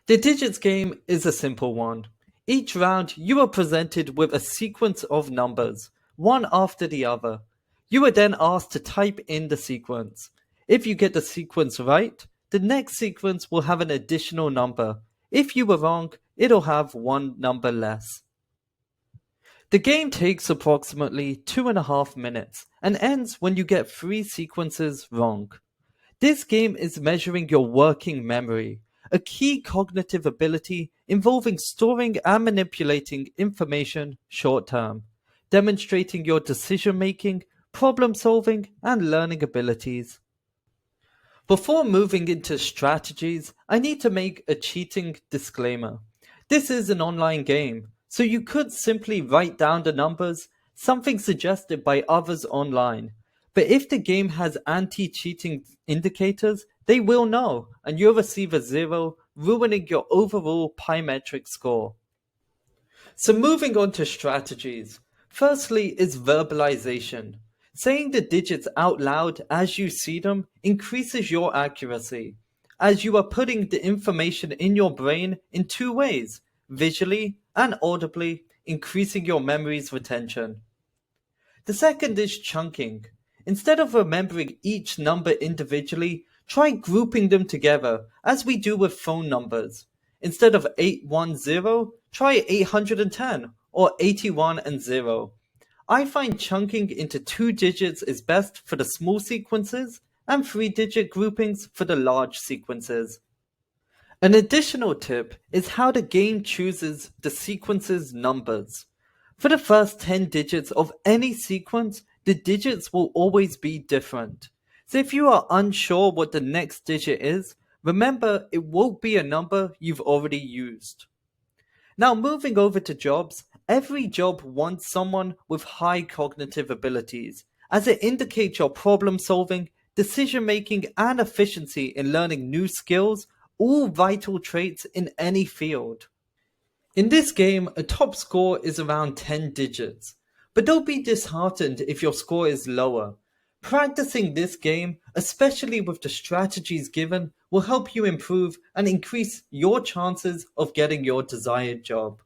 The digits game is a simple one. Each round you are presented with a sequence of numbers, one after the other. You are then asked to type in the sequence. If you get the sequence right, the next sequence will have an additional number. If you were wrong, it'll have one number less. The game takes approximately 2.5 minutes and ends when you get 3 sequences wrong. This game is measuring your working memory, a key cognitive ability involving storing and manipulating information short term, demonstrating your decision making, problem solving, and learning abilities. Before moving into strategies, I need to make a cheating disclaimer. This is an online game, so you could simply write down the numbers, something suggested by others online. But if the game has anti-cheating indicators, they will know, and you'll receive a 0, ruining your overall Pymetrics score. So moving on to strategies. Firstly is verbalization. Saying the digits out loud as you see them increases your accuracy, as you are putting the information in your brain in two ways, visually and audibly, increasing your memory's retention. The second is chunking. Instead of remembering each number individually, try grouping them together as we do with phone numbers. Instead of 810, try 810 or 81 and 0. I find chunking into 2 digits is best for the small sequences and 3-digit groupings for the large sequences. An additional tip is how the game chooses the sequence's numbers. For the first 10 digits of any sequence, the digits will always be different. So if you are unsure what the next digit is, remember it won't be a number you've already used. Now moving over to jobs, every job wants someone with high cognitive abilities, as it indicates your problem solving, decision making, and efficiency in learning new skills, all vital traits in any field. In this game, a top score is around 10 digits, but don't be disheartened if your score is lower. Practicing this game, especially with the strategies given, will help you improve and increase your chances of getting your desired job.